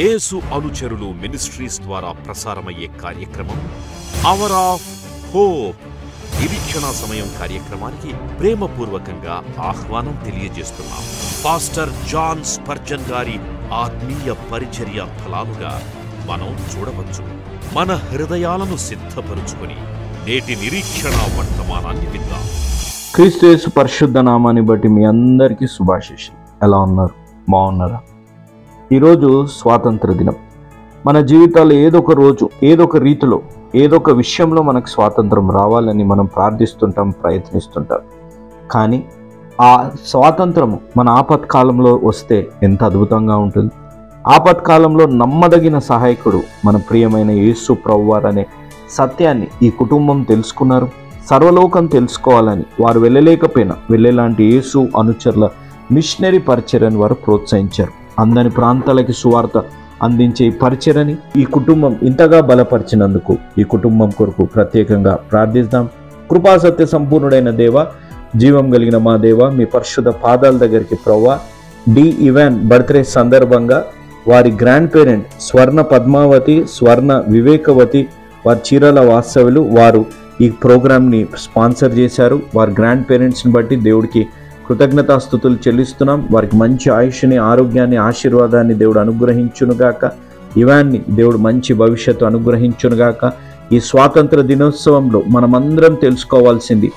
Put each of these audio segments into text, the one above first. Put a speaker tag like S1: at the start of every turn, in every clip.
S1: యేసు అనుచరులు మినిస్ట్రీస్ ద్వారా ప్రసారమయ్యే కార్యక్రమం అవర్ ఆఫ్ హోప్. నిరీక్షణ సమయం కార్యక్రమానికి ప్రేమపూర్వకంగా ఆహ్వానం తెలియజేస్తున్నాం. పాస్టర్ జాన్ స్పర్జన్ గారి ఆత్మీయ పరిచర్య ఫలాలుగా మనం చూడవచ్చు. మన హృదయాలను సిద్ధపరుచుకొని నేటి నిరీక్షణ వర్తమానాన్ని విందాం.
S2: క్రీస్తు యేసు పరిశుద్ధ నామాన్ని బట్టి మీ అందరికీ శుభాశీస్సులు. ఎలా ఉన్నారు? బాగున్నారా? ఈరోజు స్వాతంత్ర దినం. మన జీవితాల్లో ఏదో ఒక రోజు, ఏదో ఒక రీతిలో, ఏదో ఒక విషయంలో మనకు స్వాతంత్రం రావాలని మనం ప్రార్థిస్తుంటాం, ప్రయత్నిస్తుంటాం. కానీ ఆ స్వాతంత్రము మన ఆపత్కాలంలో వస్తే ఎంత అద్భుతంగా ఉంటుంది. ఆపత్కాలంలో నమ్మదగిన సహాయకుడు మన ప్రియమైన యేసు ప్రభువారు అనే సత్యాన్ని ఈ కుటుంబం తెలుసుకున్నారు. సర్వలోకం తెలుసుకోవాలని వారు వెళ్ళలేకపోయినా వెళ్ళేలాంటి యేసు అనుచరుల మిషనరీ పరిచర్యను వారు ప్రోత్సహించారు. అందని ప్రాంతాలకి సువార్త అందించే ఈ పరిచర్యని ఈ కుటుంబం ఇంతగా బలపరిచినందుకు ఈ కుటుంబం కొరకు ప్రత్యేకంగా ప్రార్థిద్దాం. కృపాసత్య సంపూర్ణుడైన దేవ, జీవం కలిగిన మా దేవ, మీ పరిశుద్ధ పాదాల దగ్గరికి ప్రభువా, డి ఇవాన్ బర్త్డే సందర్భంగా వారి గ్రాండ్ పేరెంట్ స్వర్ణ పద్మావతి, స్వర్ణ వివేకవతి, వారి చీరాల వాస్తవ్యులు వారు ఈ ప్రోగ్రామ్ని స్పాన్సర్ చేశారు. వారి గ్రాండ్ పేరెంట్స్ని బట్టి దేవుడికి కృతజ్ఞతాస్తుతులు చెల్లిస్తున్నాం. వారికి మంచి ఆయుష్ని, ఆరోగ్యాన్ని, ఆశీర్వాదాన్ని దేవుడు అనుగ్రహించునుగాక. ఇవాన్ని దేవుడు మంచి భవిష్యత్తు అనుగ్రహించునుగాక. ఈ స్వాతంత్ర దినోత్సవంలో మనమందరం తెలుసుకోవాల్సింది,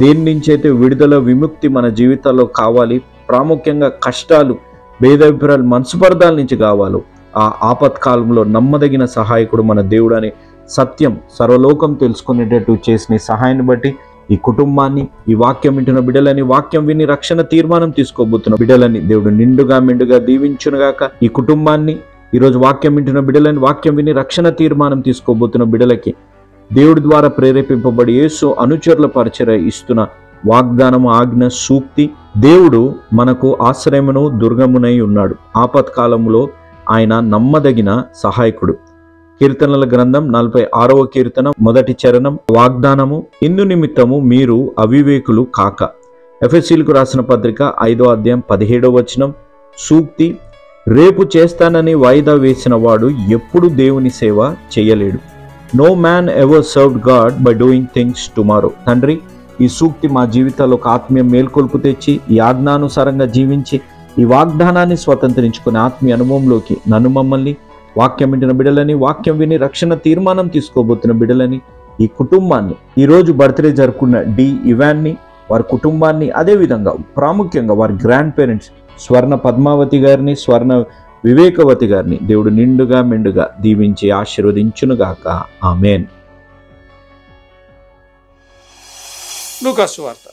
S2: దేని నుంచి అయితే విడుదల, విముక్తి మన జీవితాల్లో కావాలి, ప్రాముఖ్యంగా కష్టాలు, భేదాభిప్రాయాలు, మనస్పర్ధాల నుంచి కావాలి. ఆ ఆపత్కాలంలో నమ్మదగిన సహాయకుడు మన దేవుడు అనే సత్యం సర్వలోకం తెలుసుకునేటట్టు చేసిన సహాయాన్ని బట్టి ఈ కుటుంబాన్ని, ఈ వాక్యం వింటున్న బిడ్డలని, వాక్యం విని రక్షణ తీర్మానం తీసుకోబోతున్న బిడ్డలని దేవుడు నిండుగా మెండుగా దీవించునుగాక. ఈ కుటుంబాన్ని, ఈరోజు వాక్యం వింటున్న బిడ్డలని, వాక్యం విని రక్షణ తీర్మానం తీసుకోబోతున్న బిడ్డలకి దేవుడి ద్వారా ప్రేరేపింపబడి యేసు అనుచరుల పరిచర్య ఇస్తున్న వాగ్దానము, ఆజ్ఞ, సూక్తి, దేవుడు మనకు ఆశ్రయమును దుర్గమునై ఉన్నాడు. ఆపత్కాలంలో ఆయన నమ్మదగిన సహాయకుడు. కీర్తనల గ్రంథం 46వ కీర్తన 1వ చరణం, వాగ్దానము, ఇందు నిమిత్తము మీరు అవివేకులు కాక. ఎఫెసీలకు రాసిన పత్రిక 5వ అధ్యాయం 17వ వచనం, సూక్తి, రేపు చేస్తానని వాయిదా వేసిన వాడు ఎప్పుడు దేవుని సేవ చేయలేడు. No man ever served God by doing things tomorrow. తండ్రి, ఈ సూక్తి మా జీవితాల్లో ఒక ఆత్మీయ మేల్కొల్పు తెచ్చి ఈ ఆజ్ఞానుసారంగా జీవించి ఈ వాగ్దానాన్ని స్వతంత్రించుకునే ఆత్మీయ అనుభవంలోకి నన్ను, మమ్మల్ని, వాక్యం వింటున్న బిడ్డలని, వాక్యం విని రక్షణ తీర్మానం తీసుకోబోతున్న బిడ్డలని, ఈ కుటుంబాన్ని, ఈరోజు బర్త్డే జరుపుకున్న డి ఇవాన్ని, వారి కుటుంబాన్ని, అదేవిధంగా ప్రాముఖ్యంగా వారి గ్రాండ్ పేరెంట్స్ స్వర్ణ పద్మావతి గారిని, స్వర్ణ వివేకవతి గారిని దేవుడు నిండుగా మెండుగా దీవించి ఆశీర్వదించునుగాక. ఆమేన్.
S3: లూకా సువార్త,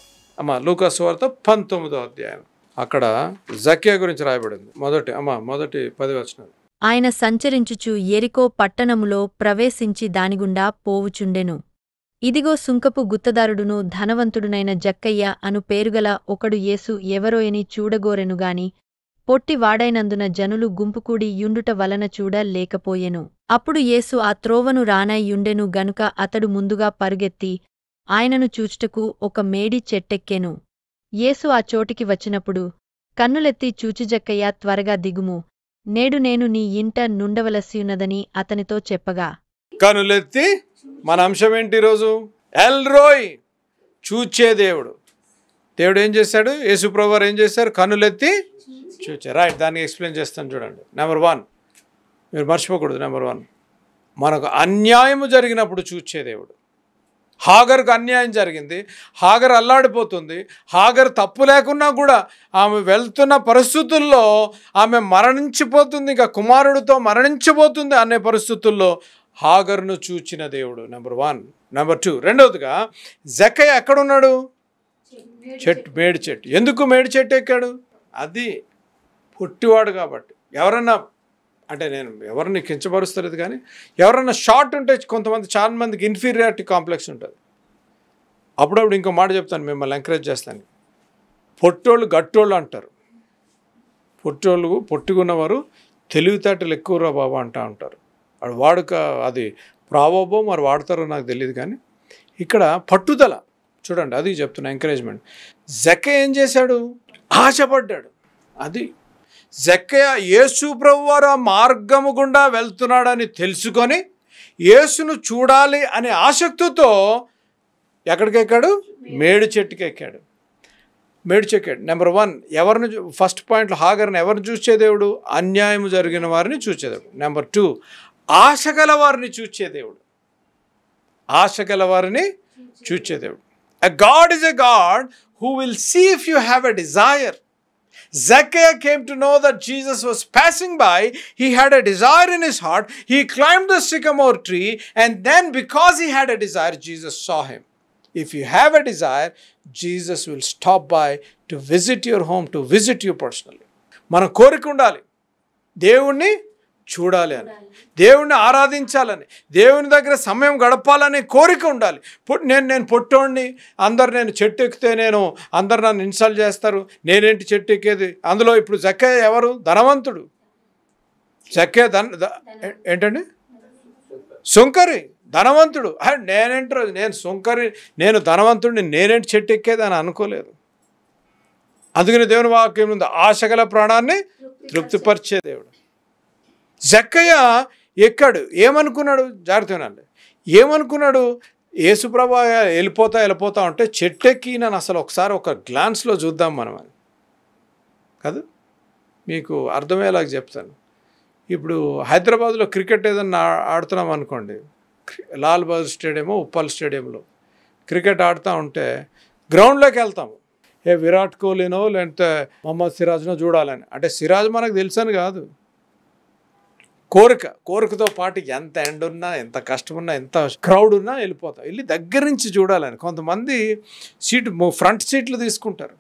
S3: లూకా సువార్త 19వ అధ్యాయం. అక్కడ జక్కయ్య గురించి రాయబడింది. మొదటి 10 వచనాలు.
S4: ఆయన సంచరించుచు యెరికో పట్టణములో ప్రవేశించి దానిగుండా పోవుచుండెను. ఇదిగో సుంకపు గుత్తదారుడును ధనవంతుడునైన జక్కయ్య అను పేరుగల ఒకడు యేసు ఎవరోయని చూడగోరెనుగాని పొట్టివాడైనందున జనులు గుంపుకూడి యుండుట వలన చూడ లేకపోయెను. అప్పుడు యేసు ఆ త్రోవను రానయ్యుండెను గనుక అతడు ముందుగా పరుగెత్తి ఆయనను చూచుటకు ఒక మేడి చెట్టెక్కెను. యేసు ఆ చోటికి వచ్చినప్పుడు కన్నులెత్తి చూచి, జక్కయ్య, త్వరగా దిగుము, నేడు నేను నీ ఇంట నుండవలసియున్నదని అతనితో చెప్పగా,
S3: కనులెత్తి, మన అంశం ఏంటి ఈరోజు? ఎల్రోయ్, చూచే దేవుడు. దేవుడు ఏం చేశాడు? యేసు ప్రభువారు ఏం చేశారు? కనులెత్తి చూచారు. రైట్, దాన్ని ఎక్స్ప్లెయిన్ చేస్తాను చూడండి. నెంబర్ 1, మీరు మర్చిపోకూడదు. నెంబర్ 1, మనకు అన్యాయము జరిగినప్పుడు చూచే దేవుడు. హాగర్కు అన్యాయం జరిగింది, హాగర్ అల్లాడిపోతుంది. హాగర్ తప్పు లేకున్నా కూడా ఆమె వెళ్తున్న పరిస్థితుల్లో ఆమె మరణించిపోతుంది, ఇంకా కుమారుడితో మరణించబోతుంది అనే పరిస్థితుల్లో హాగర్ను చూచిన దేవుడు. నెంబర్ 1. నెంబర్ 2, రెండవదిగా జక్కయ్య ఎక్కడున్నాడు? మేడి చెట్టు. ఎందుకు మేడి చెట్టు ఎక్కాడు? అది పుట్టివాడు కాబట్టి. ఎవరన్నా అంటే, నేను ఎవరిని కించపరుస్తలేదు, కానీ ఎవరన్నా షార్ట్ ఉంటే కొంతమంది, చాలా మందికి ఇన్ఫీరియారిటీ కాంప్లెక్స్ ఉంటుంది. అప్పుడప్పుడు ఇంకో మాట చెప్తాను, మిమ్మల్ని ఎంకరేజ్ చేస్తాను. పొట్టోళ్ళు గట్టోళ్ళు అంటారు. పొట్టుకున్నవారు తెలివితేటలు ఎక్కువరా బాబా అంటూ ఉంటారు. వాడుక అది ప్రావోబో మరి వాడతారో నాకు తెలియదు, కానీ ఇక్కడ పట్టుదల చూడండి, అది చెప్తున్నా, ఎంకరేజ్మెంట్. జక్కయ్య ఏం చేశాడు? ఆశపడ్డాడు. అది జక్కయ్య యేసు ప్రభువారు ఆ మార్గము గుండా వెళ్తున్నాడని తెలుసుకొని యేసును చూడాలి అనే ఆసక్తితో ఎక్కడికి ఎక్కాడు? మేడి చెట్టుకి ఎక్కాడు. మేడి చెక్కాడు. నెంబర్ 1, ఎవరిని ఫస్ట్ పాయింట్లో హాగర్ని ఎవరిని చూసే దేవుడు? అన్యాయం జరిగిన వారిని చూసే దేవుడు. నెంబర్ 2, ఆశ గల వారిని చూసే దేవుడు. ఆశ గల వారిని చూసే దేవుడు. A God is a God who will see if you have a desire. Zacchaeus came to know that Jesus was passing by. He had a desire in his heart. He climbed the sycamore tree, and then because he had a desire, Jesus saw him. If you have a desire, Jesus will stop by to visit your home, to visit you personally. మన కోరిక ఉండాలి, దేవుణ్ణి చూడాలి అని, దేవుణ్ణి ఆరాధించాలని, దేవుని దగ్గర సమయం గడపాలనే కోరిక ఉండాలి. నేను పొట్టోడిని, నేను చెట్టు ఎక్కితే అందరు నన్ను ఇన్సల్ట్ చేస్తారు, నేనేంటి చెట్టు ఎక్కేది? అందులో ఇప్పుడు జక్కయ్య ఎవరు? ధనవంతుడు. జక్కయ్య ఏంటండి? సుంకరి. ధనవంతుడు. నేనేంటారు? నేను సుంకరి, నేను ధనవంతుడిని, నేనేంటి చెట్టు ఎక్కేది అని అనుకోలేదు. అందుకని దేవుని వాక్యం ఉంది, ఆశగల ప్రాణాన్ని తృప్తిపరిచే దేవుడు. జక్కయ్య ఎక్కాడు. ఏమనుకున్నాడు? జాగ్రత్తగానండి. ఏమనుకున్నాడు? యేసుప్రభు వెళ్ళిపోతా ఉంటే చెట్టెక్కి నన్ను అసలు ఒకసారి ఒక గ్లాన్స్లో చూద్దాం మనం అని కాదు. మీకు అర్థమయ్యేలాగా చెప్తాను. ఇప్పుడు హైదరాబాద్లో క్రికెట్ ఏదన్నా ఆడుతున్నాం అనుకోండి, లాల్ బహదూర్ స్టేడియమో ఉప్పల్ స్టేడియంలో క్రికెట్ ఆడుతూ ఉంటే గ్రౌండ్లోకి వెళ్తాము. విరాట్ కోహ్లీనో లేదంటే మొహమ్మద్ సిరాజ్నో చూడాలని. అంటే సిరాజ్ మనకు తెలుసని కాదు, కోరికతో పాటు ఎంత ఎండ ఉన్నా, ఎంత కష్టం ఉన్నా, ఎంత క్రౌడ్ ఉన్నా వెళ్ళిపోతాం, వెళ్ళి దగ్గర నుంచి చూడాలని. కొంతమంది ఫ్రంట్ సీట్లు తీసుకుంటారు.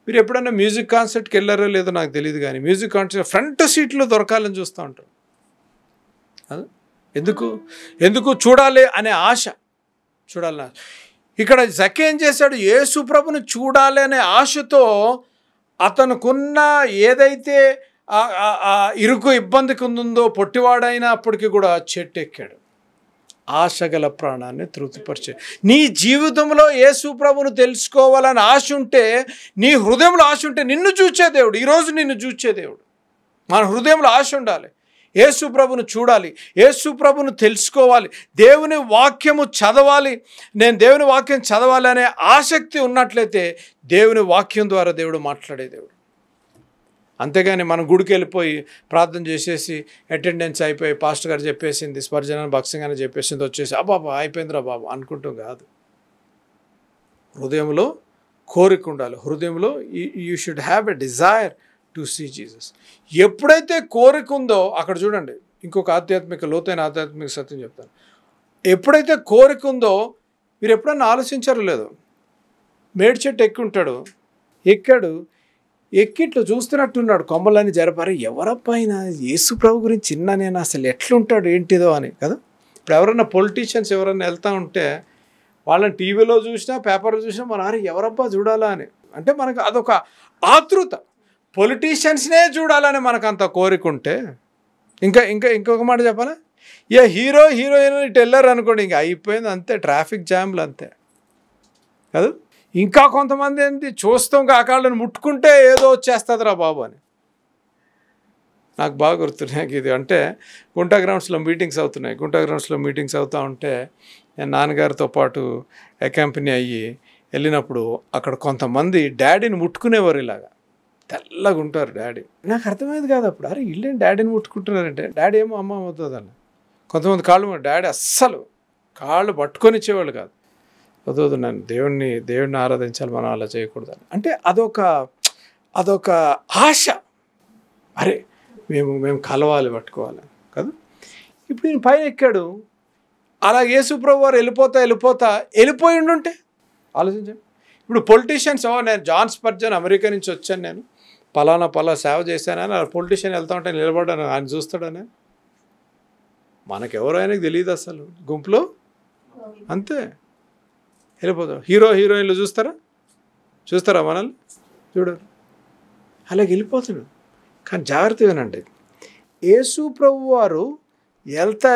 S3: మీరు ఎప్పుడైనా మ్యూజిక్ కాన్సర్ట్కి వెళ్ళారో లేదో నాకు తెలియదు, కానీ మ్యూజిక్ కాన్సర్ట్ ఫ్రంట్ సీట్లు దొరకాలని చూస్తూ ఉంటారు. ఎందుకు చూడాలి అనే ఆశ, చూడాలని ఆశ. ఇక్కడ జక్కయ్య ఏం చేశాడు? యేసు ప్రభుని చూడాలి అనే ఆశతో అతనుకున్న ఏదైతే ఇరుకు ఇబ్బందికి ఉందో, పొట్టివాడైనప్పటికీ కూడా చెట్టు ఎక్కాడు. ఆశగల ప్రాణాన్ని తృప్తిపరిచే. నీ జీవితంలో యేసు ప్రభును తెలుసుకోవాలని ఆశ ఉంటే, నీ హృదయంలో ఆశ ఉంటే నిన్ను చూచే దేవుడు, ఈరోజు నిన్ను చూచే దేవుడు. మన హృదయంలో ఆశ ఉండాలి, యేసు ప్రభును చూడాలి, యేసు ప్రభును తెలుసుకోవాలి, దేవుని వాక్యము చదవాలి, నేను దేవుని వాక్యం చదవాలి అనే ఆసక్తి ఉన్నట్లయితే దేవుని వాక్యం ద్వారా దేవుడు మాట్లాడే దేవుడు. అంతేగాని మనం గుడికి వెళ్ళిపోయి ప్రార్థన చేసేసి అటెండెన్స్ అయిపోయి పాస్టర్ గారు చెప్పేసింది, స్పర్జన భక్సింగ్ అని చెప్పేసింది, వచ్చేసి అబ్బాబా అయిపోయిందిరా బాబు అనుకుంటాం కాదు. హృదయంలో కోరిక ఉండాలి. హృదయంలో you should have a desire to see Jesus. ఎప్పుడైతే కోరిక ఉందో అక్కడ చూడండి, ఇంకొక లోతైన ఆధ్యాత్మిక సత్యం చెప్తాను. ఎప్పుడైతే కోరిక ఉందో, మీరు ఎప్పుడన్నా ఆలోచించారో లేదో, మేడి చెట్టు ఎక్కాడు, ఎక్కిట్లు చూస్తున్నట్టున్నాడు, కొమ్మలని జరపారు. ఎవరపైన యేసు ప్రభు గురించి చిన్న నేను అసలు ఎట్లుంటాడు ఏంటిదో అని కదా. ఇప్పుడు ఎవరన్నా పొలిటీషియన్స్ ఎవరన్నా వెళ్తూ ఉంటే వాళ్ళని టీవీలో చూసినా పేపర్లో చూసినా మన ఎవరబ్బా చూడాలా అని, అంటే మనకు అదొక ఆతృత. పొలిటీషియన్స్నే చూడాలని మనకు అంత కోరిక ఉంటే ఇంకొక మాట చెప్పాలా, హీరోయిన్ ఇటు వెళ్ళారు అనుకోండి, ఇంకా అయిపోయింది అంతే, ట్రాఫిక్ జామ్లు అంతే కదా. ఇంకా కొంతమంది ఏంటి చూస్తాం, కాకాళ్ళని ముట్టుకుంటే ఏదో వచ్చేస్తుందిరా బాబు అని. నాకు బాగా గుర్తున్నాయి ఇది. అంటే గుంటా గ్రౌండ్స్లో మీటింగ్స్ అవుతూ ఉంటే నేను నాన్నగారితో పాటు అకంపెనీ అయ్యి వెళ్ళినప్పుడు అక్కడ కొంతమంది డాడీని ముట్టుకునేవారు. ఇలాగా తెల్లగా ఉంటారు డాడీ. నాకు అర్థమైంది కాదు అప్పుడు, అరే వీళ్ళేం డాడీని ముట్టుకుంటున్నారంటే, డాడీ ఏమో అమ్మ అవుతుందని. కొంతమంది డాడీ అస్సలు కాళ్ళు పట్టుకొని ఇచ్చేవాళ్ళు కాదు. వద్దు నన్ను దేవుణ్ణి ఆరాధించాలి, మనం అలా చేయకూడదని. అంటే అదొక ఆశ, అరే మేము కలవాలి, పట్టుకోవాలి కదా. ఇప్పుడు నేను పైన ఎక్కాడు, అలా యేసు ప్రభు వారు వెళ్ళిపోయి ఉండుంటే ఆలోచించండి. ఇప్పుడు పొలిటీషియన్స్, నేను జాన్ స్పర్జన్ అమెరికా నుంచి వచ్చాను, నేను పలానా సేవ చేశానని పొలిటీషియన్ వెళ్తా ఉంటే నిలబడ్డాను, ఆయన చూస్తాడని. మనకెవరో ఆయనకు తెలియదు అసలు, గుంపులో అంతే వెళ్ళిపోతాడు. హీరోయిన్లు చూస్తారా మనల్ని? చూడరు, అలాగే వెళ్ళిపోతాడు. కానీ జాగ్రత్త వినండి, యేసు ప్రభు వారు వెళ్తా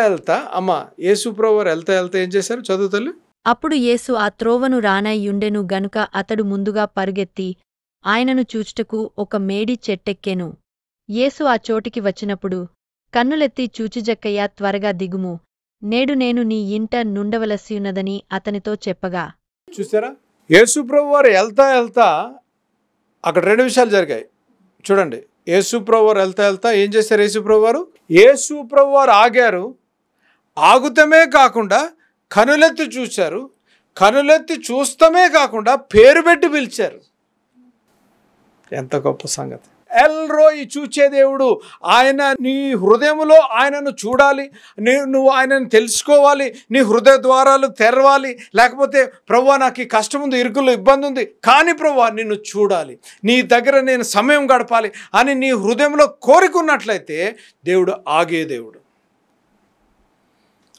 S3: యేసు ప్రభు వారు వెళ్తా ఏం చేశారు? చదువుతల్లి.
S4: అప్పుడు యేసు ఆ త్రోవను రానయ్యుండెను గనుక అతడు ముందుగా పరుగెత్తి ఆయనను చూచుటకు ఒక మేడి చెట్టెక్కెను. యేసు ఆ చోటికి వచ్చినప్పుడు, కన్నులెత్తి చూచి జక్కయ్య త్వరగా దిగుము, నేడు నేను నీ ఇంట నుండవలసియున్నదని అతనితో చెప్పగా.
S3: చూసారా, యేసు ప్రభు వారు వెళ్తా అక్కడ 2 విషయాలు జరిగాయి చూడండి. యేసు ప్రభు వారు వెళ్తా ఏం చేశారు? యేసు ప్రభు వారు ఆగారు. ఆగుతమే కాకుండా కనులెత్తి చూశారు. కనులెత్తి చూస్తమే కాకుండా పేరు పెట్టి పిలిచారు. ఎంత గొప్ప సంగతి! ఎల్రోయి, చూచే దేవుడు. ఆయన నీ హృదయంలో ఆయనను చూడాలి, నువ్వు ఆయనను తెలుసుకోవాలి, నీ హృదయ ద్వారాలు తెరవాలి. లేకపోతే ప్రభువా నాకు ఈ కష్టం ఉంది, ఇరుకులు ఇబ్బంది ఉంది, కానీ ప్రభువా నిన్ను చూడాలి, నీ దగ్గర నేను సమయం గడపాలి అని నీ హృదయంలో కోరుకున్నట్లయితే దేవుడు ఆగే దేవుడు.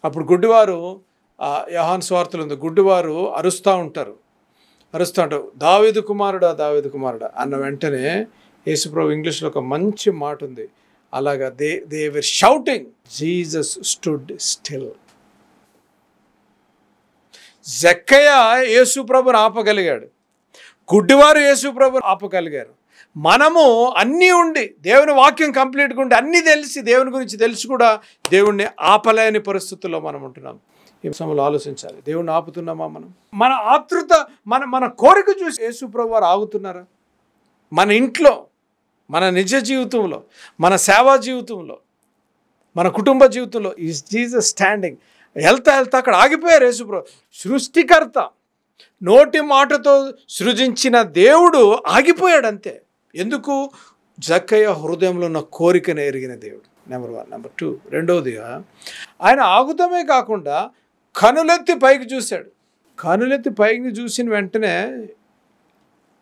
S3: అప్పుడు గుడ్డివారు, యోహాను సువార్తలో ఉంది, గుడ్డివారు అరుస్తూ ఉంటారు. దావీదు కుమారుడా, దావీదు కుమారుడా అన్న వెంటనే యేసుప్రభు ఇంగ్లీష్లో ఒక మంచి మాట ఉంది. అలాగా they were shouting, Jesus stood still. జక్కయ్య యేసుప్రభుని ఆపగలిగాడు, గుడ్డివారు యేసుప్రభుని ఆపగలిగారు. మనము అన్నీ ఉండి, దేవుని వాక్యం కంప్లీట్గా ఉండి, అన్నీ తెలిసి, దేవుని గురించి తెలిసి కూడా దేవుణ్ణి ఆపలేని పరిస్థితుల్లో మనం ఉంటున్నాం. ఈ సమయంలో ఆలోచించాలి, దేవుణ్ణి ఆపుతున్నామా మనం? మన ఆతృత, మన కోరిక చూసి యేసుప్రభు వారు ఆగుతున్నారా? మన ఇంట్లో, మన నిజ జీవితంలో, మన సేవా జీవితంలో, మన కుటుంబ జీవితంలో ఈజ్ జీసస్ స్టాండింగ్? వెళ్తా అక్కడ ఆగిపోయారు యేసుప్రభు. సృష్టికర్త నోటి మాటతో సృజించిన దేవుడు ఆగిపోయాడు అంతే. ఎందుకు? జక్కయ్య హృదయంలో ఉన్న కోరికను ఎరిగిన దేవుడు. నెంబర్ 1. నెంబర్ 2, రెండవదిగా ఆయన ఆగుతమే కాకుండా కనులెత్తి పైకి చూశాడు. కనులెత్తి పైకి చూసిన వెంటనే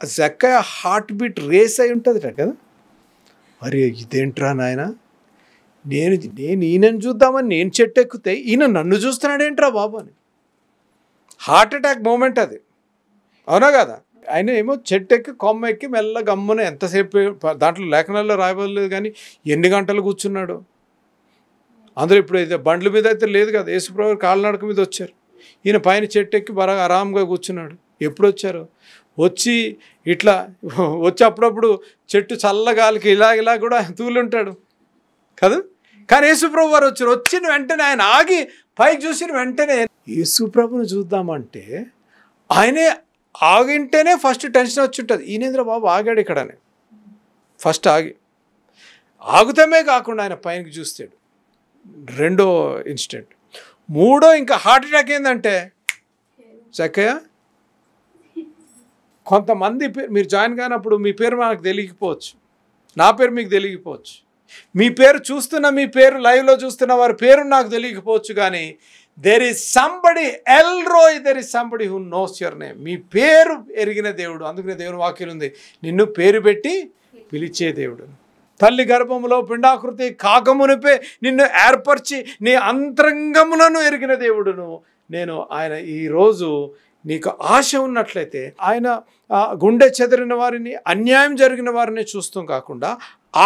S3: జక్కయ్య హార్ట్ బీట్ రేస్ అయి ఉంటుంది కదా. అరే ఇదేంట్రా నాయన, నేను ఈయనను చూద్దామని నేను చెట్టు ఎక్కితే ఈయన నన్ను చూస్తున్నాడేంట్రా బాబు అని. హార్ట్ అటాక్ మూమెంట్ అది, అవునా కదా? ఆయన ఏమో చెట్టు ఎక్కి కొమ్మ ఎక్కి మెల్ల గమ్మున ఎంతసేపు, దాంట్లో లేఖనాల్లో రాయబడలేదు కానీ ఎన్ని గంటలు కూర్చున్నాడు. అందరూ ఇప్పుడు అయితే బండ్ల మీద అయితే లేదు కదా, యేసుప్రభు కాలినడక మీద వచ్చారు. ఈయన పైన చెట్టు ఎక్కి బాగా ఆరాంగా కూర్చున్నాడు. ఎప్పుడు వచ్చారు? ఇట్లా వచ్చి అప్పుడప్పుడు చెట్టు చల్లగాలికి ఇలా కూడా తూలుంటాడు కదా. కానీ యేసుప్రభు వారు వచ్చిన వెంటనే ఆయన ఆగి పైకి చూసిన వెంటనే యేసుప్రభుని చూద్దామంటే ఆయనే ఆగింటేనే ఫస్ట్ టెన్షన్ వచ్చి ఉంటుంది. ఈయనేంద్ర బాబు ఆగాడు ఇక్కడనే ఫస్ట్ ఆగుతమే కాకుండా ఆయన పైనకి చూస్తాడు. రెండో ఇన్సిడెంట్. మూడో ఇంకా హార్ట్ అటాక్ ఏంటంటే చక్కయ్య, కొంతమంది మీరు జాయిన్ కానప్పుడు మీ పేరు నాకు తెలియకపోవచ్చు, నా పేరు మీకు తెలియకపోవచ్చు, మీ పేరు మీ పేరు లైవ్లో చూస్తున్న వారి పేరు నాకు తెలియకపోవచ్చు, కానీ there is somebody El Roi, there is somebody who knows your name. మీ పేరు ఎరిగిన దేవుడు. అందుకనే దేవుని వాక్యం ఉంది, నిన్ను పేరు పెట్టి పిలిచే దేవుడు. తల్లి గర్భములో పిండాకృతి కాకమునిపే నిన్ను ఏర్పరిచి నీ అంతరంగములను ఎరిగిన దేవుడును నేను. ఆయన ఈరోజు నీకు ఆశ ఉన్నట్లయితే ఆయన గుండె చెదిరిన వారిని, అన్యాయం జరిగిన వారిని చూస్తాం కాకుండా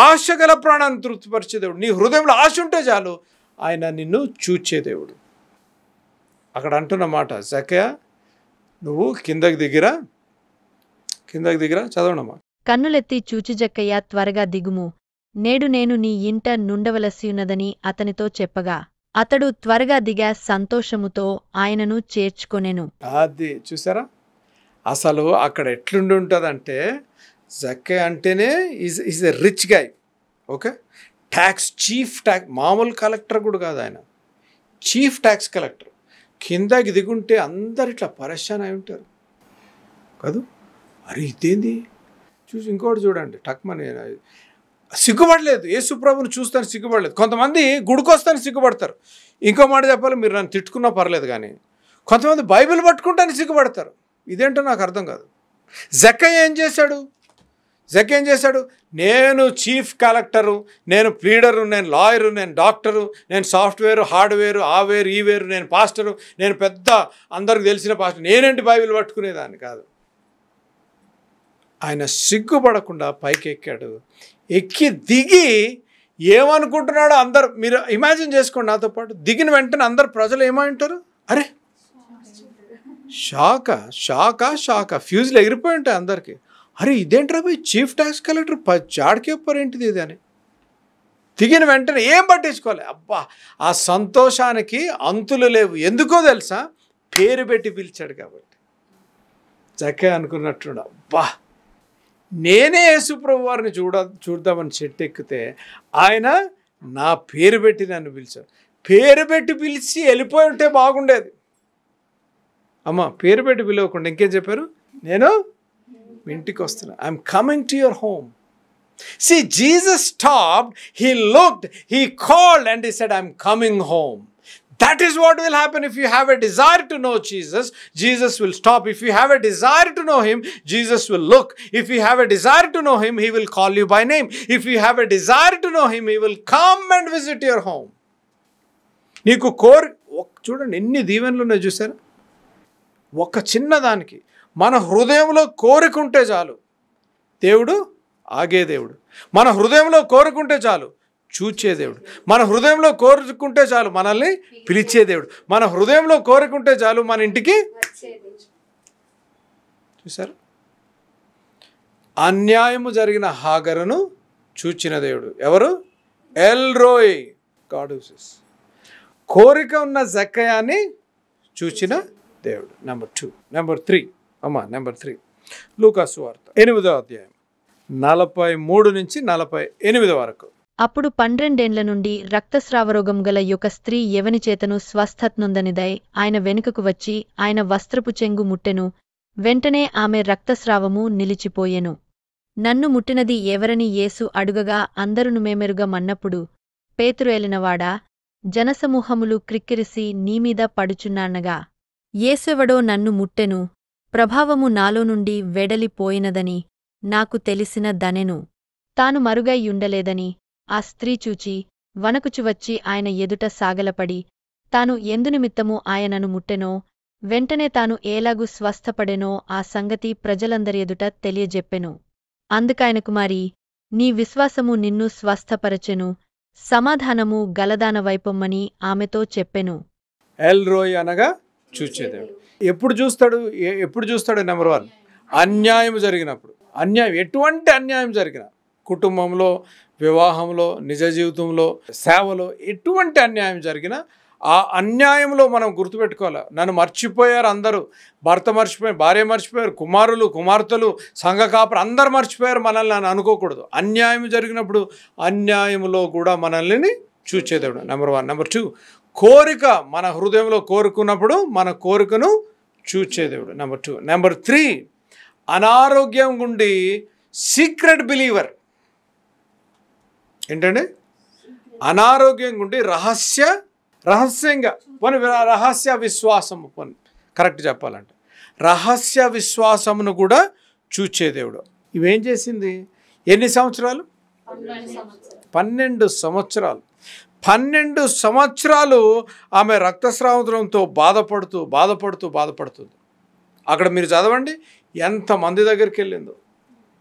S3: ఆశ గల ప్రాణాన్ని తృప్తిపరిచే దేవుడు. నీ హృదయంలో ఆశ ఉంటే చాలు, ఆయన నిన్ను చూచే దేవుడు. అక్కడ అంటున్న మాట, జక్కయ్య నువ్వు కిందకి దిగిరా చదవనమ్మా.
S4: కన్నులెత్తి చూచి జక్కయ్య త్వరగా దిగుము, నేడు నేను నీ ఇంట నుండవలసియున్నదని అతనితో చెప్పగా అతడు త్వరగా దిగా సంతోషముతో ఆయనను చేర్చుకొనెను.
S3: అది చూసారా, అసలు అక్కడ ఎట్లుండి ఉంటుందంటే, జక్కయ్య అంటేనే is a rich guy. Okay, chief tax, మామూలు కలెక్టర్ కూడా కాదు ఆయన, చీఫ్ ట్యాక్స్ కలెక్టర్. కిందకి దిగుంటే అందరు ఇట్లా పరేషాన్ అయి ఉంటారు కాదు. అరే ఇదేంది చూసి, ఇంకోటి చూడండి, టక్మని సిగ్గుపడలేదు. యేసుప్రభుని చూస్తాను సిగ్గుపడలేదు. కొంతమంది గుడికొస్తాను సిగ్గుపడతారు. ఇంకో మాట చెప్పాలి, మీరు నన్ను తిట్టుకున్నా పర్లేదు, కానీ కొంతమంది బైబిల్ పట్టుకుంటాను సిగ్గుపడతారు. ఇదేంటో నాకు అర్థం కాదు. జక్కయ్య ఏం చేశాడు? నేను చీఫ్ కలెక్టరు, నేను ప్లీడరు, నేను లాయరు, నేను డాక్టరు, నేను సాఫ్ట్వేరు, హార్డ్వేరు, ఆ వేరు ఈ వేరు, నేను పాస్టరు, నేను పెద్ద అందరికి తెలిసిన పాస్టర్, నేనేంటి బైబిల్ పట్టుకునేదాన్ని కాదు. ఆయన సిగ్గుపడకుండా పైకి ఎక్కాడు. ఎక్కి దిగి ఏమనుకుంటున్నాడో అందరు మీరు ఇమాజిన్ చేసుకోండి నాతో పాటు. దిగిన వెంటనే అందరు ప్రజలు ఏమంటారు? అరే షాకా ఫ్యూజ్లు ఎగిరిపోయి ఉంటాయి అందరికీ. అరే ఇదేంట్రా పోయి చీఫ్ ట్యాక్స్ కలెక్టర్ చాడికి చెప్పారు ఏంటిది ఇది అని. దిగిన వెంటనే ఏం పట్టించుకోలే. అబ్బా, ఆ సంతోషానికి అంతులు లేవు. ఎందుకో తెలుసా? పేరు పెట్టి పిలిచాడు కాబట్టి. జక్కయ్య అనుకున్నట్టున్నాడు, అబ్బా నేనే యేసుప్రభు వారిని చూద్దామని చెట్టు ఎక్కితే ఆయన నా పేరు పెట్టి నన్ను పిలిచాడు. పేరు పెట్టి పిలిచి వెళ్ళిపోయి ఉంటే బాగుండేది. అమ్మ పేరు పెట్టి పిలవకుండా ఇంకేం చెప్పారు? నేను ఇంటికి వస్తున్నా, I'm coming to your home. See, Jesus stopped, he looked, he called and he said, I'm coming home. That is what will happen if you have a desire to know Jesus. Jesus will stop. If you have a desire to know him, Jesus will look. If you have a desire to know him, he will call you by name. If you have a desire to know him, he will come and visit your home. నీకు చూడండి ఎన్ని దీవెనలు ఉన్నాయి చూసారా? ఒక చిన్నదానికి మన హృదయంలో కోరికుంటే చాలు, దేవుడు ఆగే దేవుడు. మన హృదయంలో కోరుకుంటే చాలు చూచే దేవుడు. మన హృదయంలో కోరుకుంటే చాలు మనల్ని పిలిచే దేవుడు. మన హృదయంలో కోరుకుంటే చాలు మన ఇంటికి. చూసారు? అన్యాయము జరిగిన హాగరును చూచిన దేవుడు ఎవరు? ఎల్రోయ్, గాడ్ హూ సీస్. కోరిక ఉన్న జక్కయ్యని చూచిన దేవుడు. నెంబర్ 3 అమ్మా, నెంబర్ 3 లూకా సువార్త 8వ అధ్యాయం 43 నుంచి 48 వరకు.
S4: అప్పుడు 12 నుండి రక్తస్రావరోగం గల యొక్క స్త్రీ ఎవని చేతను స్వస్థతనొందనిదై ఆయన వెనుకకు వచ్చి ఆయన వస్త్రపు చెంగు ముట్టెను. వెంటనే ఆమె రక్తస్రావము నిలిచిపోయెను. నన్ను ముట్టినది ఎవరని యేసు అడుగగా అందరును మేమెరుగ మన్నప్పుడు, పేతురు ఏలినవాడా, జనసమూహములు క్రిక్కిరిసి నీమీద పడుచున్నానగా, యేసెవడో నన్ను ముట్టెను, ప్రభావము నాలో నుండి వెడలిపోయినదని నాకు తెలిసిన దనెను. తాను మరుగై యుండలేదని ఆ స్త్రీ చూచి వణకుచు వచ్చి ఆయన ఎదుట సాగలపడి, తాను ఎందునిమిత్తము ఆయనను ముట్టెనో, వెంటనే తాను ఏలాగు స్వస్థపడెనో ఆ సంగతి ప్రజలందరి ఎదుట తెలియజెప్పెను. అందుకాయన కుమారి, నీ విశ్వాసము నిన్ను స్వస్థపరచెను, సమాధానము గలదాన వైపొమ్మని ఆమెతో చెప్పెను.
S3: ఎల్రోయ్ అనగా చూచేదేవుడు. ఎప్పుడు చూస్తాడు? నెంబర్ 1, అన్యాయం జరిగినప్పుడు. అన్యాయం, ఎటువంటి అన్యాయం జరిగిన, కుటుంబంలో, వివాహంలో, నిజ జీవితంలో, సేవలో ఎటువంటి అన్యాయం జరిగినా ఆ అన్యాయంలో మనం గుర్తుపెట్టుకోవాలి. నన్ను మర్చిపోయారు అందరూ, భర్త మర్చిపోయారు, భార్య మర్చిపోయారు, కుమారులు కుమార్తెలు, సంఘ కాపురు అందరు మర్చిపోయారు మనల్ని అని అనుకోకూడదు. అన్యాయం జరిగినప్పుడు అన్యాయంలో కూడా మనల్ని చూచేదేవుడు. నెంబర్ 1. నెంబర్ 2, కోరిక మన హృదయంలో కోరుకున్నప్పుడు మన కోరికను చూచేదేవుడు. నెంబర్ 2. నెంబర్ 3, అనారోగ్యం గుండి సీక్రెట్ బిలీవర్. ఏంటండి? అనారోగ్యం గుండి రహస్యంగా రహస్య విశ్వాసము, కరెక్ట్ చెప్పాలంటే రహస్య విశ్వాసమును కూడా చూచేదేవుడు. ఇవేం చేసింది? ఎన్ని సంవత్సరాలు? 12 సంవత్సరాలు. 12 సంవత్సరాలు ఆమె రక్తస్రావంతో బాధపడుతుంది. అక్కడ మీరు చదవండి ఎంతమంది దగ్గరికి వెళ్ళిందో.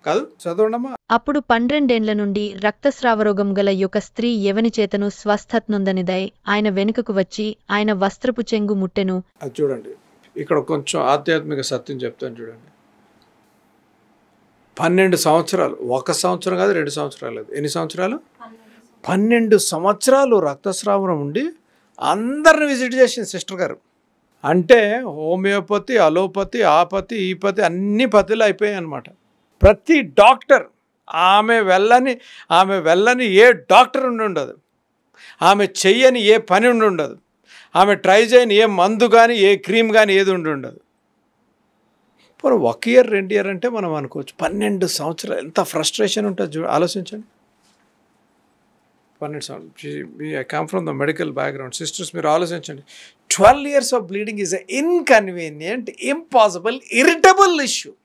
S3: కాదు, చదవండమ్మా.
S4: అప్పుడు 12 నుండి రక్తస్రావరోగం గల యొక్క స్త్రీ ఎవని చేతను స్వస్థతనొందనిదై ఆయన వెనుకకు వచ్చి ఆయన వస్త్రపు చెంగు ముట్టెను.
S3: అది చూడండి, ఇక్కడ కొంచెం ఆధ్యాత్మిక సత్యం చెప్తాను చూడండి. 12 సంవత్సరాలు, 1 సంవత్సరం కాదు, 2 సంవత్సరాలు లేదు. ఎన్ని సంవత్సరాలు? 12 సంవత్సరాలు రక్తస్రావం ఉండి అందరిని విజిట్ చేసింది సిస్టర్ గారు. అంటే హోమియోపతి, అలోపతి, ఆపతి, ఈపతి అన్ని పతిలు అయిపోయాయి అన్నమాట. ప్రతి డాక్టర్ ఆమె వెళ్ళని ఏ డాక్టర్ ఉండదు, ఆమె చెయ్యని ఏ పని ఉండదు, ఆమె ట్రై చేయని ఏ మందు కానీ ఏ క్రీమ్ కానీ ఏది ఉండదు. పోనీ 1 ఇయర్ 2 ఇయర్ అంటే మనం అనుకోవచ్చు. 12 సంవత్సరాలు ఎంత ఫ్రస్ట్రేషన్ ఉంటుంది ఆలోచించండి. 12 సంవత్సరాలు. I come from the medical background. Sisters మీరు ఆలోచించండి. 12 years of bleeding is an inconvenient, impossible, irritable issue.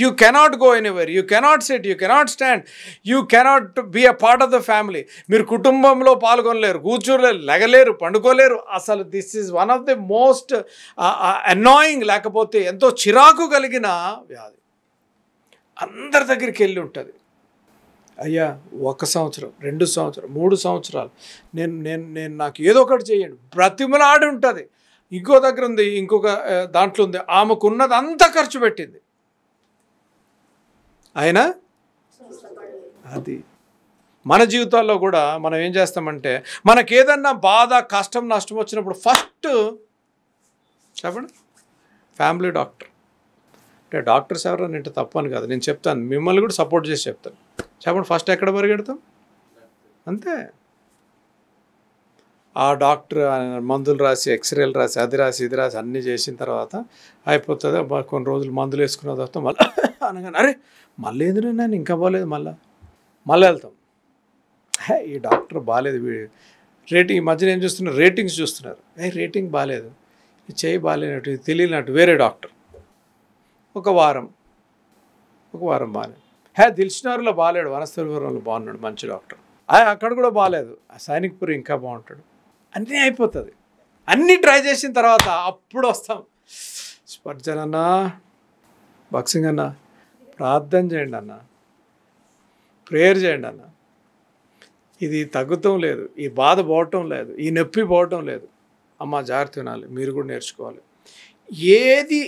S3: You cannot go anywhere. You cannot sit. You cannot stand. You cannot be a part of the family. మీరు కుటుంబంలో పాల్గొనలేరు, కూర్చోలేరు, లెగలేరు, పండుకోలేరు. అసలు this is one of the most annoying, లేకపోతే ఎంతో చిరాకు కలిగిన వ్యాధి. అందరి దగ్గరికి వెళ్ళి ఉంటుంది. అయ్యా 1 సంవత్సరం, 2 సంవత్సరం, 3 సంవత్సరాలు నేను నాకు ఏదో ఒకటి చేయండి బ్రతిమలాడి ఉంటుంది. ఇంకో దగ్గర ఉంది, ఇంకొక దాంట్లో ఉంది, ఆమెకున్నది అంతా ఖర్చు పెట్టింది. అయినా అది మన జీవితాల్లో కూడా మనం ఏం చేస్తామంటే మనకేదన్నా బాధ కష్టం నష్టం వచ్చినప్పుడు ఫస్ట్ చెప్పండి ఫ్యామిలీ డాక్టర్. అంటే డాక్టర్స్ ఎవరైనా అంటే తప్పని కాదు, నేను చెప్తాను, మిమ్మల్ని కూడా సపోర్ట్ చేసి చెప్తాను. చెప్పండి ఫస్ట్ ఎక్కడ పరిగెడతాం? అంతే. ఆ డాక్టర్ మందులు రాసి ఎక్స్రేలు రాసి అది రాసి ఇది రాసి అన్నీ చేసిన తర్వాత అయిపోతుంది. కొన్ని రోజులు మందులు వేసుకున్న తర్వాత మళ్ళీ అనగానే అరే మళ్ళీ ఎందుకు నేను ఇంకా బాగాలేదు మళ్ళీ వెళ్తాం. ఈ డాక్టర్ బాగాలేదు, రేటింగ్ ఈ మధ్యన ఏం చూస్తున్నారు, రేటింగ్స్ చూస్తున్నారు. రేటింగ్ బాగాలేదు, ఈ చేయి బాగాలేనట్టు, ఇది తెలియనట్టు వేరే డాక్టర్. ఒక వారం బాగాలేదు. దిల్షునగర్లో బాగాలేడు, వనస్థలిపురంలో బాగున్నాడు, మంచి డాక్టర్. అక్కడ కూడా బాగాలేదు, సైనిక్పురి ఇంకా బాగుంటాడు. అన్నీ అయిపోతుంది. అన్నీ ట్రై చేసిన తర్వాత అప్పుడు వస్తాం. స్పర్జన్ అన్న, బాక్సింగ్ అన్న, ప్రార్థన చేయండి అన్న, ప్రేయర్ చేయండి అన్న, ఇది తగ్గుతాం లేదు, ఈ బాధ పోవటం లేదు, ఈ నొప్పి పోవటం లేదు. అమ్మ జాగ్రత్త వినాలి, మీరు కూడా నేర్చుకోవాలి. ఏది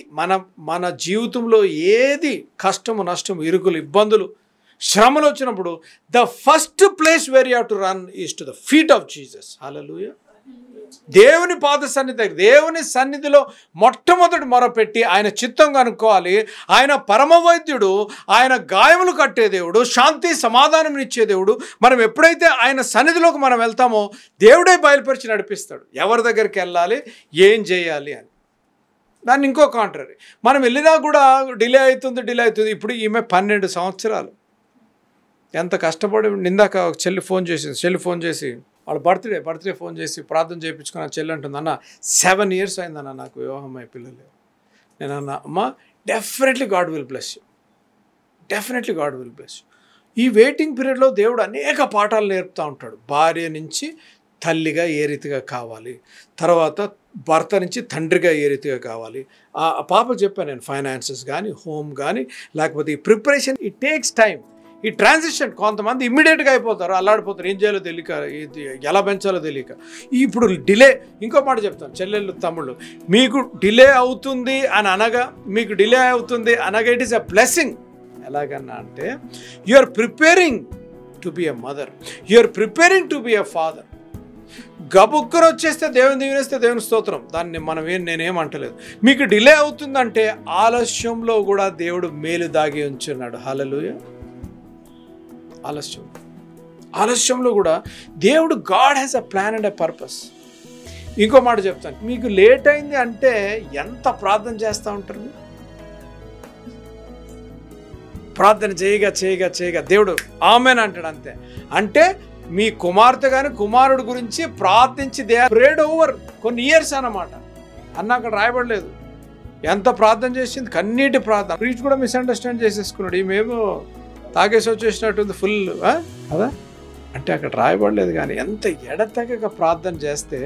S3: మన జీవితంలో ఏది కష్టము నష్టము ఇరుకులు ఇబ్బందులు శ్రమలు వచ్చినప్పుడు the first place where you have to run is to the feet of Jesus. Hallelujah. దేవుని పాద సన్నిధి, దేవుని సన్నిధిలో మొట్టమొదటి మొరపెట్టి ఆయన చిత్తం కనుక్కోవాలి. ఆయన పరమ వైద్యుడు, ఆయన గాయములు కట్టే దేవుడు, శాంతి సమాధానం ఇచ్చే దేవుడు. మనం ఎప్పుడైతే ఆయన సన్నిధిలోకి మనం వెళ్తామో దేవుడే బయలుపరిచి నడిపిస్తాడు ఎవరి దగ్గరికి వెళ్ళాలి, ఏం చేయాలి అని. దాన్ని ఇంకో కాంట్రరీ, మనం వెళ్ళినా కూడా డిలే అవుతుంది. ఇప్పుడు ఈమె 12 సంవత్సరాలు ఎంత కష్టపడి, ఇందాక ఒక చెల్లి ఫోన్ చేసి వాళ్ళ బర్త్డే ఫోన్ చేసి ప్రార్థన చేయించుకున్న చెల్లి అంటుంది, అన్న 7 years అయిందన్న నాకు వివాహం అయ్యే పిల్లలు. నేను అన్న అమ్మ definitely God will bless you. ఈ వెయిటింగ్ పీరియడ్లో దేవుడు అనేక పాఠాలు నేర్పుతూ ఉంటాడు. భార్య నుంచి తల్లిగా ఏ రీతిగా కావాలి, తర్వాత భర్త నుంచి తండ్రిగా ఏ రీతిగా కావాలి. ఆ పాప చెప్పాను నేను, ఫైనాన్సెస్ కానీ హోమ్ కానీ లేకపోతే ఈ ప్రిపరేషన్, ఇట్ టేక్స్ టైం. ఈ ట్రాన్సిషన్ కొంతమంది ఇమ్మీడియట్గా అయిపోతారు, అల్లాడిపోతారు, ఏం చేయాలో తెలియక, ఎలా పెంచాలో తెలియక. ఇప్పుడు డిలే, ఇంకో మాట చెప్తాను చెల్లెళ్ళు తమ్ముళ్ళు, మీకు డిలే అవుతుంది అని అనగా ఇట్ ఈస్ ఎ బ్లెస్సింగ్. ఎలాగన్నా అంటే you are preparing to be a mother, you are preparing to be a father. గబుక్కరు వచ్చేస్తే దేవుని దీవెనిస్తే దేవుని స్తోత్రం, దాన్ని నేనేమంటలేదు. మీకు డిలే అవుతుందంటే ఆలస్యంలో కూడా దేవుడు మేలు దాగి ఉంచున్నాడు. హల్లెలూయా. ఆలస్యంలో కూడా దేవుడు, God has a plan and a purpose. ఇంకో మాట చెప్తాను, మీకు లేట్ అయింది అంటే ఎంత ప్రార్థన చేస్తూ ఉంటారు. ప్రార్థన చేయగా దేవుడు ఆమెన్ అంటాడు. అంతే. అంటే మీ కుమార్తె కానీ కుమారుడు గురించి ప్రార్థించి దే ఆర్ ప్రేడ్ ఓవర్ కొన్ని ఇయర్స్ అన్నమాట. అన్న అక్కడ రాయబడలేదు ఎంత ప్రార్థన చేసింది, కన్నీటి ప్రార్థన. ప్రీచ్ కూడా మిస్అండర్స్టాండ్ చేసేసుకున్నాడు, ఈమెమో తాగేసి వచ్చేసినట్టుంది ఫుల్ కదా. అంటే అక్కడ రాయబడలేదు, కానీ ఎంత ఎడతెగక ప్రార్థన చేస్తే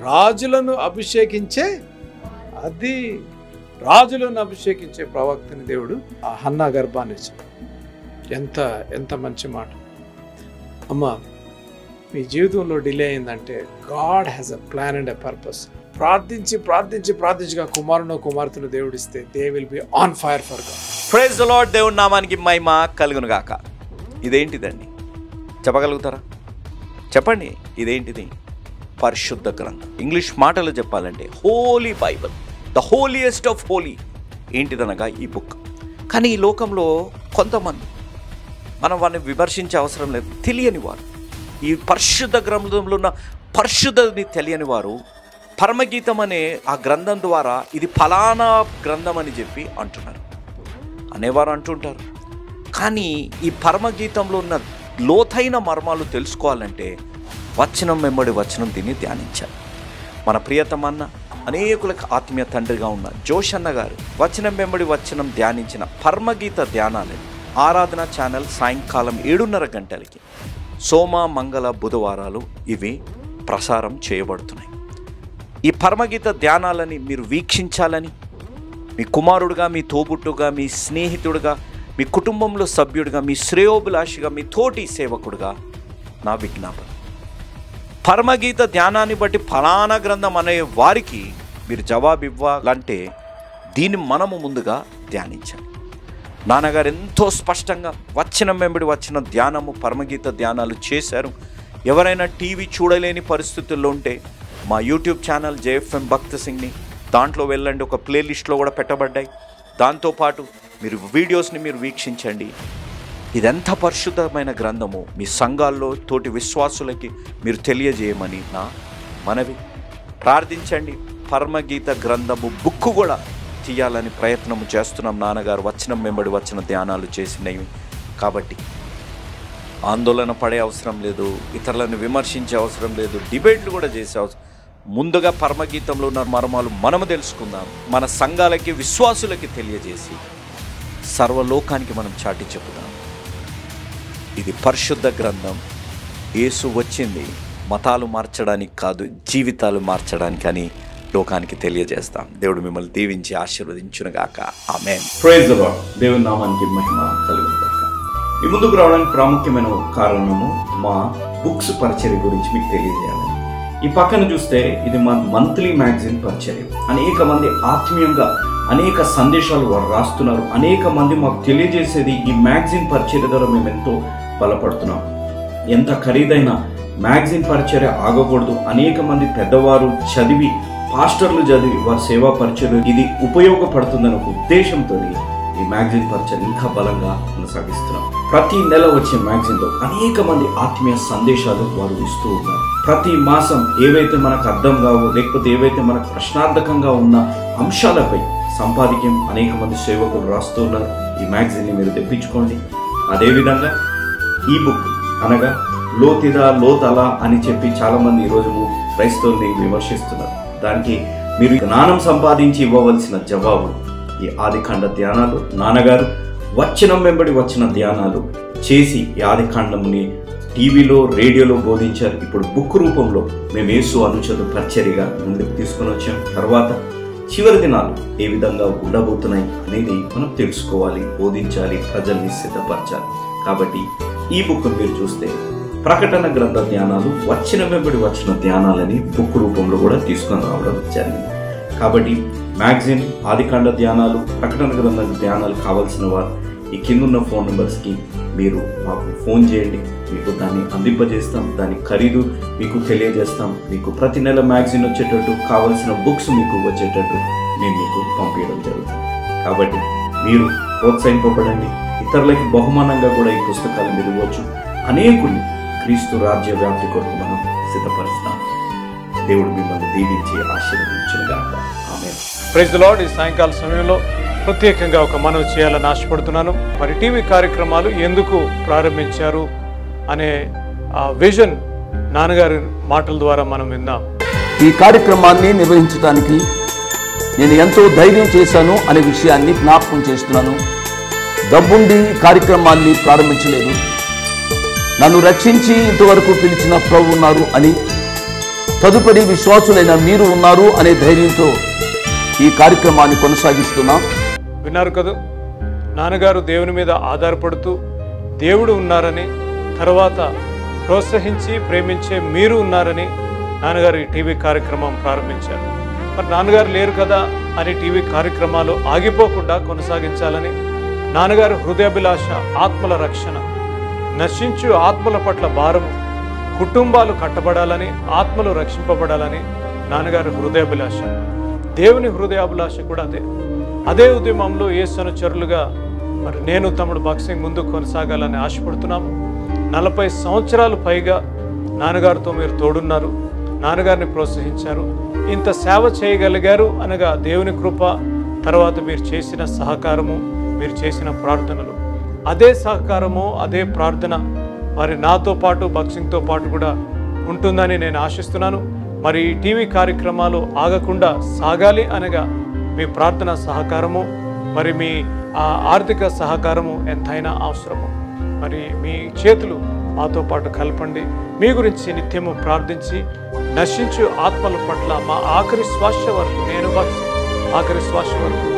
S3: రాజులను అభిషేకించే ప్రవక్తని దేవుడు ఆ హన్నా గర్భాన్ని ఇచ్చాడు. ఎంత మంచి మాట. అమ్మా, మీ జీవితంలో డిలే అయిందంటే God has a plan and a purpose. ప్రార్థించిగా కుమార్తెను దేవుడిస్తే they will be on fire for God.
S5: Praise the Lord. దేవుని నామానికి మహిమ కలుగును గాక. ఇదేంటిదండి చెప్పగలుగుతారా? చెప్పండి, ఇదేంటిది? పరిశుద్ధ గ్రంథం. ఇంగ్లీష్ మాటలు చెప్పాలంటే holy Bible, the holiest of holy. ఏంటిదనగా ఈ బుక్. కానీ ఈ లోకంలో కొంతమంది, మనం వారిని విమర్శించే అవసరం లేదు, తెలియని వారు, ఈ పరిశుద్ధ గ్రంథంలో ఉన్న పరిశుద్ధని తెలియని వారు పరమగీతం అనే ఆ గ్రంథం ద్వారా ఇది ఫలానా గ్రంథం అని చెప్పి అంటున్నారు, అనేవారు అంటుంటారు. కానీ ఈ పరమగీతంలో ఉన్న లోతైన మర్మాలు తెలుసుకోవాలంటే వచనం వెంబడి వచనం దీన్ని ధ్యానించాలి. మన ప్రియతమన్న, అనేకులకు ఆత్మీయ తండ్రిగా ఉన్న జోష్ అన్న గారు వచనం వెంబడి వచనం ధ్యానించిన పరమగీత ధ్యానాలు ఆరాధన ఛానల్ సాయంకాలం 7:30 గంటలకి సోమ మంగళ బుధవారాలు ఇవి ప్రసారం చేయబడుతున్నాయి. ఈ పరమగీత ధ్యానాలని మీరు వీక్షించాలని మీ కుమారుడుగా, మీ తోబుట్టుగా, మీ స్నేహితుడుగా, మీ కుటుంబంలో సభ్యుడిగా, మీ శ్రేయోభిలాషిగా, మీ తోటి సేవకుడుగా నా విజ్ఞాపన. పరమగీత ధ్యానాన్ని బట్టి ఫలానా గ్రంథం అనే వారికి మీరు జవాబు ఇవ్వాలంటే దీన్ని మనము ముందుగా ధ్యానించాలి. నాన్నగారు ఎంతో స్పష్టంగా వచనం వెంబడి వచ్చిన ధ్యానము, పరమగీత ధ్యానాలు చేశారు. ఎవరైనా టీవీ చూడలేని పరిస్థితుల్లో ఉంటే మా యూట్యూబ్ ఛానల్ JFM భక్త సింగ్ని దాంట్లో వెళ్ళండి, ఒక ప్లేలిస్ట్లో కూడా పెట్టబడ్డాయి. దాంతోపాటు మీరు వీడియోస్ని మీరు వీక్షించండి. ఇదెంత పరిశుద్ధమైన గ్రంథము మీ సంఘాల్లో తోటి విశ్వాసులకి మీరు తెలియజేయమని నా మనవి. ప్రార్థించండి. పరమగీత గ్రంథము బుక్కు కూడా తీయాలని ప్రయత్నం చేస్తున్నాం. నాన్నగారు వచనం వెంబడి వచ్చిన ధ్యానాలు చేసినవి కాబట్టి ఆందోళన పడే అవసరం లేదు, ఇతరులను విమర్శించే అవసరం లేదు, డిబేట్లు కూడా చేసే అవసరం. ముందుగా పరమగీతంలో ఉన్న మర్మాలు మనము తెలుసుకుందాం, మన సంఘాలకి విశ్వాసులకి తెలియజేసి సర్వలోకానికి మనం చాటి చెప్పుదాం. ఇది పరిశుద్ధ గ్రంథం. యేసు వచ్చింది మతాలు మార్చడానికి కాదు, జీవితాలు మార్చడానికి అని లోకానికి తెలియజేస్తాం. దేవుడు మిమ్మల్ని దీవించి ఆశీర్వదించునుగాక. ఆమేన్.
S2: Praise the Lord. దేవుని నామానికి మహిమ కలుగునుగాక. ఈ ముందుకు రావడానికి ప్రాముఖ్యమైన ఒక కారణము మా బుక్స్ పరిచర్య గురించి మీకు తెలియజేయాలి. ఈ పక్కన చూస్తే ఇది మా మంత్లీ మ్యాగజైన్ పరిచర్య. అనేక మంది ఆత్మీయంగా అనేక సందేశాలు వారు రాస్తున్నారు. అనేక మంది మాకు తెలియజేసేది ఈ మ్యాగజైన్ పరిచర్య ద్వారా మేము ఎంతో బలపడుతున్నాం. ఎంత ఖరీదైన మ్యాగజైన్ పరిచర్య ఆగకూడదు. అనేక మంది పెద్దవారు చదివి, పాస్టర్లు చదివి వారి సేవా పరిచర్య ఇది ఉపయోగపడుతుందన్న ఒక ఉద్దేశంతో ఈ మ్యాగజైన్ పరిచయం ఇంకా బలంగా కొనసాగిస్తున్నాం. ప్రతి నెల వచ్చే మ్యాగజైన్లో అనేక మంది ఆత్మీయ సందేశాలు వారు ఇస్తూ ఉన్నారు. ప్రతి మాసం ఏవైతే మనకు అర్థం కావో, లేకపోతే ఏవైతే మనకు ప్రశ్నార్థకంగా ఉన్న అంశాలపై సంపాదకీయం అనేక మంది సేవకులు రాస్తూ ఉన్నారు. ఈ మ్యాగజైన్ని మీరు తెప్పించుకోండి. అదేవిధంగా ఈ బుక్ అనగా లోతిదా లోతలా అని చెప్పి చాలామంది ఈరోజు క్రైస్తవుల్ని విమర్శిస్తున్నారు. దానికి మీరు జ్ఞానం సంపాదించి ఇవ్వవలసిన జవాబు ఈ ఆదికాండ ధ్యానాలు. నాన్నగారు వచనం వెంబడి వచ్చిన ధ్యానాలు చేసి ఈ ఆదికాండముని టీవీలో, రేడియోలో బోధించారు. ఇప్పుడు బుక్ రూపంలో మేము యేసు అనుచరుల పరిచర్యగా ముందుకు తీసుకొని వచ్చాం. తర్వాత చివరి దినాలు ఏ విధంగా ఉండబోతున్నాయి అనేది మనం తెలుసుకోవాలి, బోధించాలి, ప్రజల్ని సిద్ధపరచాలి. కాబట్టి ఈ బుక్ మీరు చూస్తే ప్రకటన గ్రంథ ధ్యానాలు, వచనం వెంబడి వచ్చిన ధ్యానాలని బుక్ రూపంలో కూడా తీసుకొని రావడం జరిగింది. కాబట్టి మ్యాగజైన్, ఆదికాండ ధ్యానాలు, ప్రకటన గ్రంథ ధ్యానాలు కావాల్సిన వారు ఈ కిందున్న ఫోన్ నెంబర్స్కి మీరు మాకు ఫోన్ చేయండి. మీకు దాన్ని అందింపజేస్తాం. దాని ఖరీదు మీకు తెలియజేస్తాం. మీకు ప్రతి నెల మ్యాగజైన్ వచ్చేటట్టు, కావలసిన బుక్స్ మీకు వచ్చేటట్టు మేము మీకు పంపించడం జరుగుతుంది. కాబట్టి మీరు ప్రోత్సహింపబడండి. ఇతరులకి బహుమానంగా కూడా ఈ పుస్తకాలు మీరు ఇవ్వచ్చు. అనేకులు క్రీస్తు రాజ్య వ్యాప్తి కొరకు మనం సిద్ధపరుస్తాం. దేవుడు మిమ్మల్ని దీవించి ఆశీర్వదించునుగాక. ఆమేన్.
S3: Praise the Lord. ఈ సాయంకాల సమయంలో ప్రత్యేకంగా ఒక మనవి చేయాలని ఆశపడుతున్నాను. మరి టీవీ కార్యక్రమాలు ఎందుకు ప్రారంభించారు అనే ఆ విజన్ నాన్నగారి మాటల ద్వారా మనం విందాం.
S6: ఈ కార్యక్రమాన్ని నిర్వహించడానికి నేను ఎంతో ధైర్యం చేశాను అనే విషయాన్ని జ్ఞాపకం చేస్తున్నాను. డబ్బుండి కార్యక్రమాన్ని ప్రారంభించలేదు. నన్ను రక్షించి ఇంతవరకు పిలిచిన ప్రభు ఉన్నారు అని, తదుపరి విశ్వాసులైన మీరు ఉన్నారు అనే ధైర్యంతో ఈ కార్యక్రమాన్ని కొనసాగిస్తున్నాం.
S3: విన్నారు కదా, నాన్నగారు దేవుని మీద ఆధారపడుతూ దేవుడు ఉన్నారని, తర్వాత ప్రోత్సహించి ప్రేమించే మీరు ఉన్నారని నాన్నగారు ఈ టీవీ కార్యక్రమం ప్రారంభించారు. మరి నాన్నగారు లేరు కదా అని టీవీ కార్యక్రమాలు ఆగిపోకుండా కొనసాగించాలని, నాన్నగారు హృదయాభిలాష ఆత్మల రక్షణ, నశించు ఆత్మల పట్ల భారము, కుటుంబాలు కట్టబడాలని, ఆత్మలు రక్షింపబడాలని నాన్నగారు హృదయాభిలాష. దేవుని హృదయాభిలాష కూడా అదే ఉద్యమంలో యేసు అనుచరులుగా మరి నేను తమ్ముడు బాక్సింగ్ ముందుకు కొనసాగాలని ఆశపడుతున్నాము. 40 సంవత్సరాలు పైగా నాన్నగారితో మీరు తోడున్నారు, నాన్నగారిని ప్రోత్సహించారు, ఇంత సేవ చేయగలిగారు అనగా దేవుని కృప, తర్వాత మీరు చేసిన సహకారము, మీరు చేసిన ప్రార్థనలు. అదే సహకారము, అదే ప్రార్థన మరి నాతో పాటు బాక్సింగ్తో పాటు కూడా ఉంటుందని నేను ఆశిస్తున్నాను. మరి ఈ టీవీ కార్యక్రమాలు ఆగకుండా సాగాలి అనగా మీ ప్రార్థన సహకారము, మరి మీ ఆర్థిక సహకారము ఎంతైనా అవసరము. మరి మీ చేతులు మాతో పాటు కలపండి. మీ గురించి నిత్యము ప్రార్థించి నశించు ఆత్మల పట్ల మా ఆఖరి శ్వాస వరకు, నేను బాక్సింగ్ ఆఖరి శ్వాస వరకు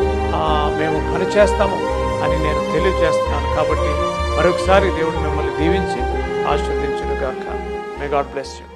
S3: మేము పనిచేస్తాము అని నేను తెలియజేస్తున్నాను. కాబట్టి మరొకసారి దేవుడు మిమ్మల్ని దీవించి ఆశీర్వదించును గాక. May God bless you.